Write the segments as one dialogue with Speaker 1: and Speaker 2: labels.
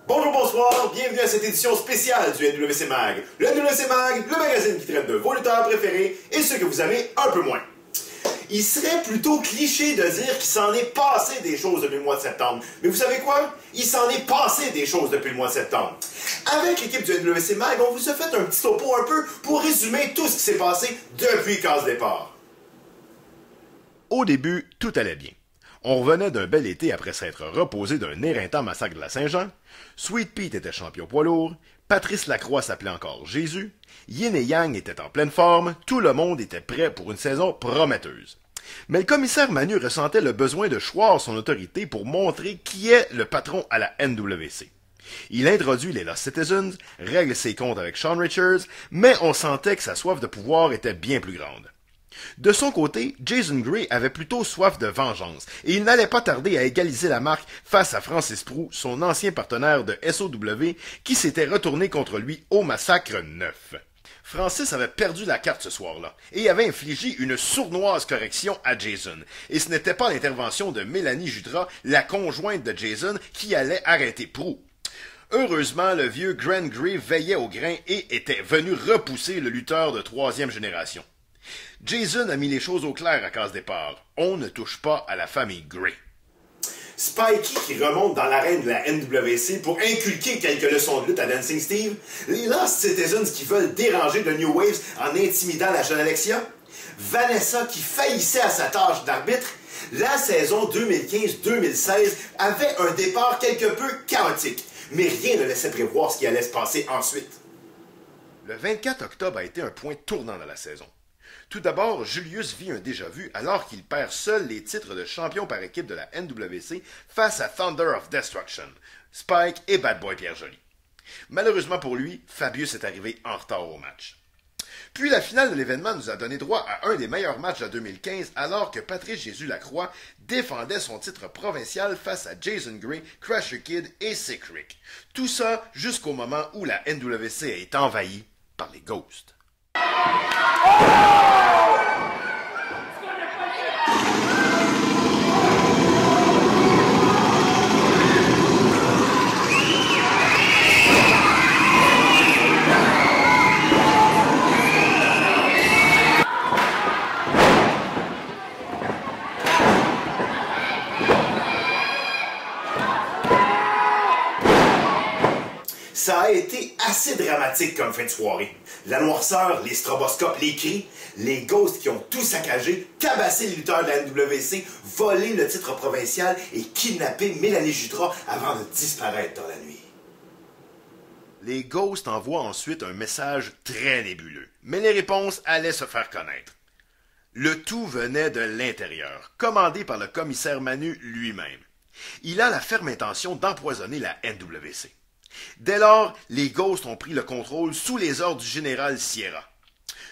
Speaker 1: Bonjour, bonsoir, bienvenue à cette édition spéciale du NWC Mag. Le NWC Mag, le magazine qui traite de vos lutteurs préférés et ceux que vous aimez un peu moins. Il serait plutôt cliché de dire qu'il s'en est passé des choses depuis le mois de septembre. Mais vous savez quoi? Il s'en est passé des choses depuis le mois de septembre. Avec l'équipe du NWC Mag, on vous a fait un petit topo un peu pour résumer tout ce qui s'est passé depuis Casse Départ.
Speaker 2: Au début, tout allait bien. On revenait d'un bel été après s'être reposé d'un éreintant massacre de la Saint-Jean. Sweet Pete était champion poids lourd. Patrice Lacroix s'appelait encore Jésus. Yin et Yang étaient en pleine forme. Tout le monde était prêt pour une saison prometteuse. Mais le commissaire Manu ressentait le besoin de choir son autorité pour montrer qui est le patron à la NWC. Il introduit les Lost Citizens, règle ses comptes avec Sean Richards, mais on sentait que sa soif de pouvoir était bien plus grande. De son côté, Jason Gray avait plutôt soif de vengeance, et il n'allait pas tarder à égaliser la marque face à Francis Prou, son ancien partenaire de SOW, qui s'était retourné contre lui au Massacre 9. Francis avait perdu la carte ce soir-là, et avait infligé une sournoise correction à Jason, et ce n'était pas l'intervention de Mélanie Jutras, la conjointe de Jason, qui allait arrêter Prou. Heureusement, le vieux Grant Gray veillait au grain et était venu repousser le lutteur de troisième génération. Jason a mis les choses au clair à Casse Départ. On ne touche pas à la famille Gray.
Speaker 1: Spikey qui remonte dans l'arène de la NWC pour inculquer quelques leçons de lutte à Dancing Steve, les Lost Citizens qui veulent déranger de New Waves en intimidant la jeune Alexia, Vanessa qui faillissait à sa tâche d'arbitre, la saison 2015-2016 avait un départ quelque peu chaotique, mais rien ne laissait prévoir ce qui allait se passer ensuite.
Speaker 2: Le 24 octobre a été un point tournant dans la saison. Tout d'abord, Julius vit un déjà-vu alors qu'il perd seul les titres de champion par équipe de la NWC face à Thunder of Destruction, Spike et Bad Boy Pierre Joly. Malheureusement pour lui, Fabius est arrivé en retard au match. Puis la finale de l'événement nous a donné droit à un des meilleurs matchs de 2015 alors que Patrice Jésus Lacroix défendait son titre provincial face à Jason Gray, Crusher Kid et Sick Rick. Tout ça jusqu'au moment où la NWC est envahie par les Ghosts.
Speaker 1: Ça a été assez dramatique comme fin de soirée. La noirceur, les stroboscopes, les cris, les Ghosts qui ont tout saccagé, tabassé les lutteurs de la NWC, volé le titre provincial et kidnappé Mélanie Jutras avant de disparaître dans la nuit.
Speaker 2: Les Ghosts envoient ensuite un message très nébuleux, mais les réponses allaient se faire connaître. Le tout venait de l'intérieur, commandé par le commissaire Manu lui-même. Il a la ferme intention d'empoisonner la NWC. Dès lors, les Ghosts ont pris le contrôle sous les ordres du général Sierra.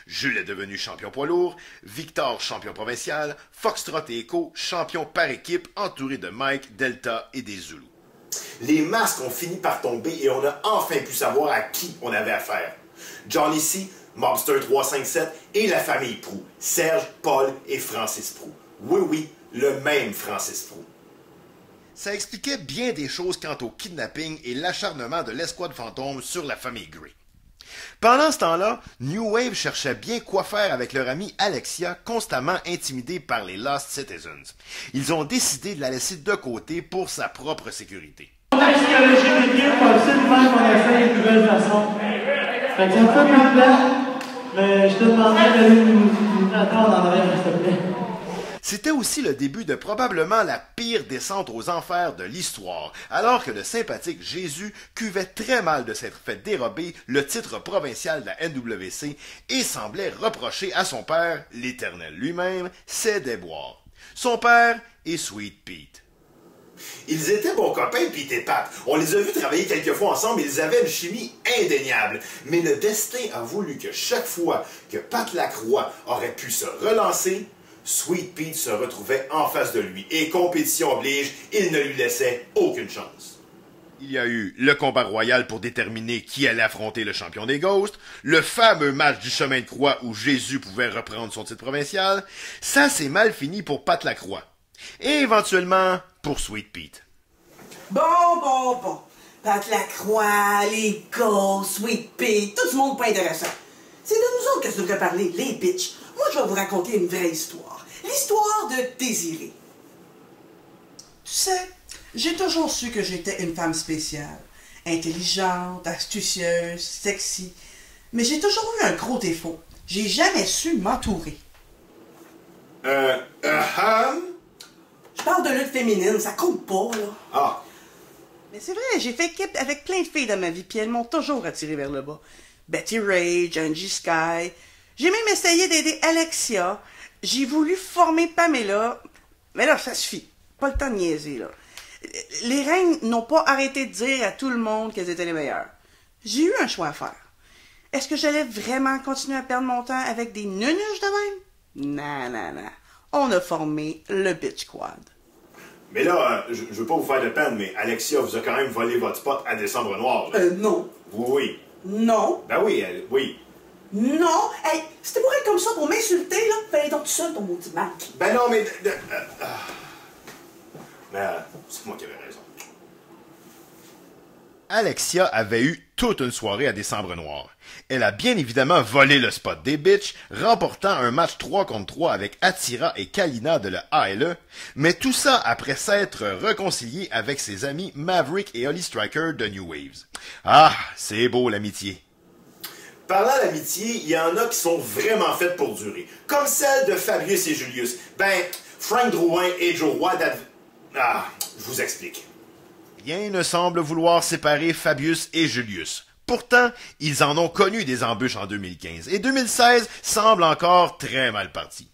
Speaker 2: Jules est devenu champion poids lourd, Victor champion provincial, Foxtrot et Echo champions par équipe entourés de Mike, Delta et des Zoulous.
Speaker 1: Les masques ont fini par tomber et on a enfin pu savoir à qui on avait affaire. Johnny C, Mobster 357 et la famille Prou, Serge, Paul et Francis Prou. Oui, le même Francis Prou.
Speaker 2: Ça expliquait bien des choses quant au kidnapping et l'acharnement de l'escouade fantôme sur la famille Gray. Pendant ce temps-là, New Wave cherchait bien quoi faire avec leur amie Alexia, constamment intimidée par les Lost Citizens. Ils ont décidé de la laisser de côté pour sa propre sécurité.
Speaker 3: La psychologie d'équipe, absolument qu'on essaye une nouvelle façon. Fait que ça me fait plus de temps, mais je te demanderais d'aller nous attendre en arrière, s'il te plaît.
Speaker 2: C'était aussi le début de probablement la pire descente aux enfers de l'histoire, alors que le sympathique Jésus cuvait très mal de s'être fait dérober le titre provincial de la NWC et semblait reprocher à son père, l'Éternel lui-même, ses déboires. Son père est Sweet Pete.
Speaker 1: Ils étaient bons copains, Pete et Pat. On les a vus travailler quelques fois ensemble et ils avaient une chimie indéniable. Mais le destin a voulu que chaque fois que Pat Lacroix aurait pu se relancer, Sweet Pete se retrouvait en face de lui et compétition oblige, il ne lui laissait aucune chance.
Speaker 2: Il y a eu le combat royal pour déterminer qui allait affronter le champion des Ghosts, le fameux match du chemin de croix où Jésus pouvait reprendre son titre provincial. Ça s'est mal fini pour Pat Lacroix. Et éventuellement pour Sweet Pete.
Speaker 4: Bon. Pat Lacroix, les Ghosts, Sweet Pea, tout ce monde pas intéressant. C'est de nous autres que je devrais parler, les bitches. Moi, je vais vous raconter une vraie histoire. L'histoire de Désirée. Tu sais, j'ai toujours su que j'étais une femme spéciale. Intelligente, astucieuse, sexy. Mais j'ai toujours eu un gros défaut. J'ai jamais su m'entourer. Je parle de lutte féminine, ça compte pas, là.
Speaker 1: Ah.
Speaker 4: Mais c'est vrai, j'ai fait équipe avec plein de filles dans ma vie, puis elles m'ont toujours attiré vers le bas. Betty Rage, Angie Sky. J'ai même essayé d'aider Alexia. J'ai voulu former Pamela. Mais là, ça suffit. Pas le temps de niaiser, là. Les reines n'ont pas arrêté de dire à tout le monde qu'elles étaient les meilleures. J'ai eu un choix à faire. Est-ce que j'allais vraiment continuer à perdre mon temps avec des nunuches de même? Non. On a formé le Bitch Squad.
Speaker 1: Mais là, je veux pas vous faire de peine, mais Alexia vous a quand même volé votre spot à Décembre Noir. Là.
Speaker 4: Non.
Speaker 1: Oui.
Speaker 4: Non.
Speaker 1: Ben oui, oui.
Speaker 4: Non. Hey, c'était pour être comme ça, pour m'insulter, là. Fallait donc tout seul, ton maudit Mac.
Speaker 1: Ben non, mais... Mais c'est moi qui avais raison.
Speaker 2: Alexia avait eu toute une soirée à Décembre Noir. Elle a bien évidemment volé le spot des bitches, remportant un match 3 contre 3 avec Attira et Kalina de la ALE, mais tout ça après s'être réconciliée avec ses amis Maverick et Holly Striker de New Waves. Ah, c'est beau l'amitié.
Speaker 1: Parlant d'amitié, il y en a qui sont vraiment faites pour durer, comme celle de Fabius et Julius. Ben, Frank Drouin et Joe Roy je vous explique.
Speaker 2: Rien ne semble vouloir séparer Fabius et Julius. Pourtant, ils en ont connu des embûches en 2015 et 2016 semble encore très mal parti.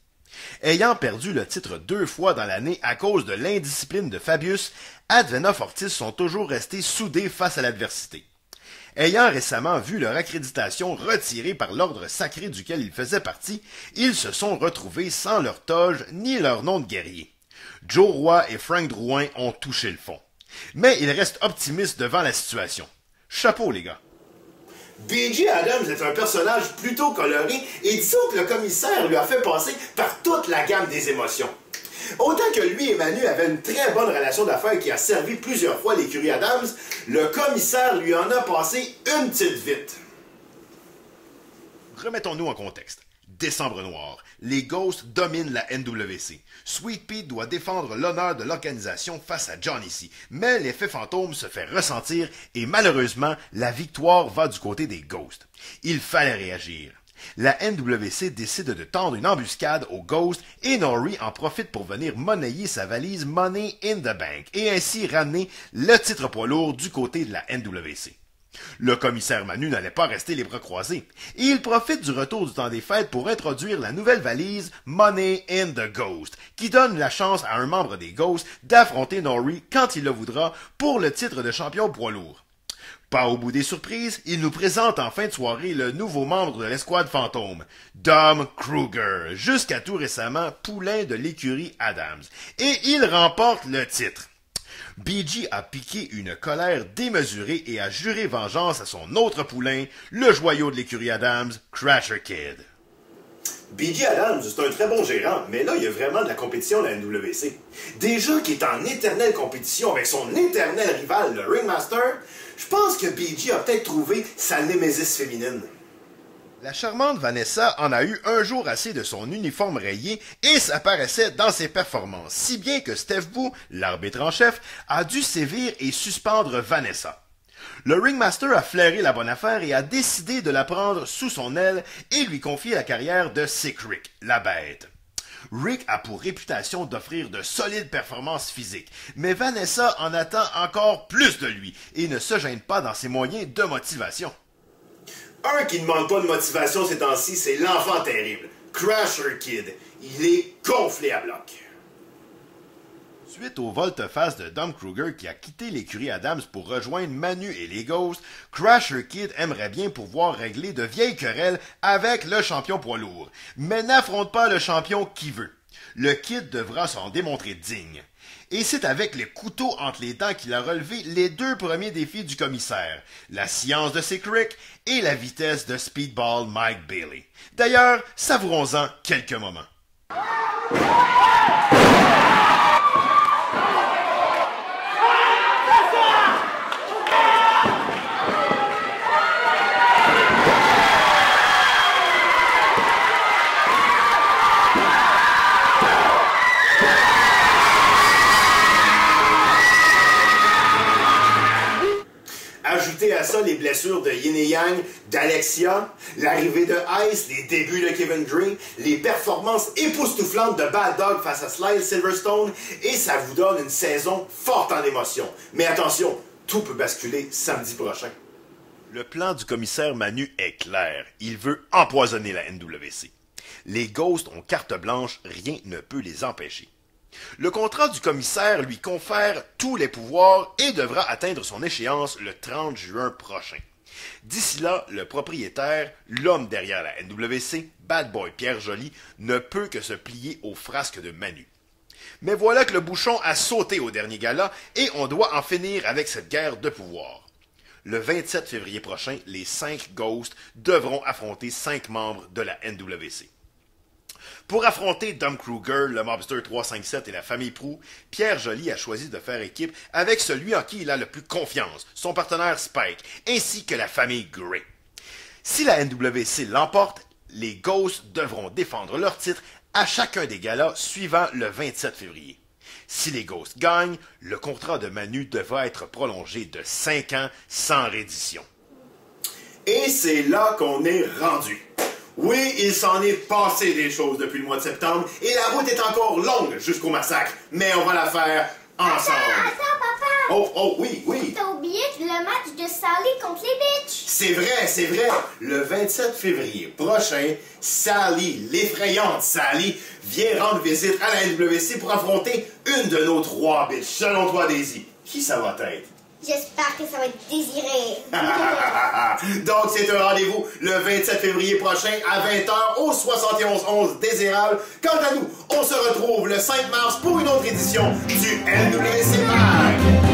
Speaker 2: Ayant perdu le titre 2 fois dans l'année à cause de l'indiscipline de Fabius, Advena Fortis sont toujours restés soudés face à l'adversité. Ayant récemment vu leur accréditation retirée par l'ordre sacré duquel ils faisaient partie, ils se sont retrouvés sans leur toge ni leur nom de guerrier. Joe Roy et Frank Drouin ont touché le fond. Mais ils restent optimistes devant la situation. Chapeau, les gars.
Speaker 1: B.J. Adams est un personnage plutôt coloré et disons que le commissaire lui a fait passer par toute la gamme des émotions. Autant que lui et Manu avaient une très bonne relation d'affaires qui a servi plusieurs fois l'écurie Adams, le commissaire lui en a passé une petite vite.
Speaker 2: Remettons-nous en contexte. Décembre Noir. Les Ghosts dominent la NWC. Sweet Pea doit défendre l'honneur de l'organisation face à Johnny C. Mais l'effet fantôme se fait ressentir et malheureusement, la victoire va du côté des Ghosts. Il fallait réagir. La NWC décide de tendre une embuscade aux Ghosts et Nori en profite pour venir monnayer sa valise Money in the Bank et ainsi ramener le titre poids lourd du côté de la NWC. Le commissaire Manu n'allait pas rester les bras croisés, et il profite du retour du temps des fêtes pour introduire la nouvelle valise Money in the Ghost, qui donne la chance à un membre des Ghosts d'affronter Nori quand il le voudra pour le titre de champion poids lourd. Pas au bout des surprises, il nous présente en fin de soirée le nouveau membre de l'escouade fantôme, Dom Kruger, jusqu'à tout récemment poulain de l'écurie Adams, et il remporte le titre. B.G. a piqué une colère démesurée et a juré vengeance à son autre poulain, le joyau de l'écurie Adams, Crasher Kid.
Speaker 1: B.G. Adams, c'est un très bon gérant, mais là, il y a vraiment de la compétition à la NWC. Déjà qu'il est en éternelle compétition avec son éternel rival, le Ringmaster, je pense que B.G. a peut-être trouvé sa némésis féminine.
Speaker 2: La charmante Vanessa en a eu un jour assez de son uniforme rayé et ça paraissait dans ses performances, si bien que Steph Boo, l'arbitre en chef, a dû sévir et suspendre Vanessa. Le Ringmaster a flairé la bonne affaire et a décidé de la prendre sous son aile et lui confier la carrière de Sick Rick, la bête. Rick a pour réputation d'offrir de solides performances physiques, mais Vanessa en attend encore plus de lui et ne se gêne pas dans ses moyens de motivation.
Speaker 1: Un qui ne manque pas de motivation ces temps-ci, c'est l'enfant terrible, Crasher Kid. Il est gonflé à bloc.
Speaker 2: Suite au volte-face de Dom Kruger qui a quitté l'écurie Adams pour rejoindre Manu et les Ghosts, Crasher Kid aimerait bien pouvoir régler de vieilles querelles avec le champion poids lourd, mais n'affronte pas le champion qui veut. Le Kid devra s'en démontrer digne. Et c'est avec les couteaux entre les dents qu'il a relevé les deux premiers défis du commissaire, la science de Sick Rick et la vitesse de Speedball Mike Bailey. D'ailleurs, savourons-en quelques moments.
Speaker 1: Rajoutez à ça les blessures de Yin et Yang, d'Alexia, l'arrivée de Ice, les débuts de Kevin Dream, les performances époustouflantes de Bad Dog face à Sly Silverstone, et ça vous donne une saison forte en émotions. Mais attention, tout peut basculer samedi prochain.
Speaker 2: Le plan du commissaire Manu est clair. Il veut empoisonner la NWC. Les Ghosts ont carte blanche, rien ne peut les empêcher. Le contrat du commissaire lui confère tous les pouvoirs et devra atteindre son échéance le 30 juin prochain. D'ici là, le propriétaire, l'homme derrière la NWC, Bad Boy Pierre Joly, ne peut que se plier aux frasques de Manu. Mais voilà que le bouchon a sauté au dernier gala et on doit en finir avec cette guerre de pouvoir. Le 27 février prochain, les 5 Ghosts devront affronter 5 membres de la NWC. Pour affronter Dom Kruger, le Mobster 357 et la famille Prou, Pierre Joly a choisi de faire équipe avec celui en qui il a le plus confiance, son partenaire Spike, ainsi que la famille Grey. Si la NWC l'emporte, les Ghosts devront défendre leur titre à chacun des galas suivant le 27 février. Si les Ghosts gagnent, le contrat de Manu devra être prolongé de 5 ans sans reddition.
Speaker 1: Et c'est là qu'on est rendu. Oui, il s'en est passé des choses depuis le mois de septembre, et la route est encore longue jusqu'au massacre, mais on va la faire ensemble.
Speaker 5: Attends, papa!
Speaker 1: Oh, oui.
Speaker 5: T'as oublié le match de Sally contre les Bitches.
Speaker 1: C'est vrai. Le 27 février prochain, Sally, l'effrayante Sally, vient rendre visite à la NWC pour affronter une de nos 3 bitches. Selon toi, Daisy, qui ça va être?
Speaker 5: J'espère que ça va être Désiré.
Speaker 1: Donc, c'est un rendez-vous le 27 février prochain à 20h au 7111 Désirable. Quant à nous, on se retrouve le 5 mars pour une autre édition du NWC Mag.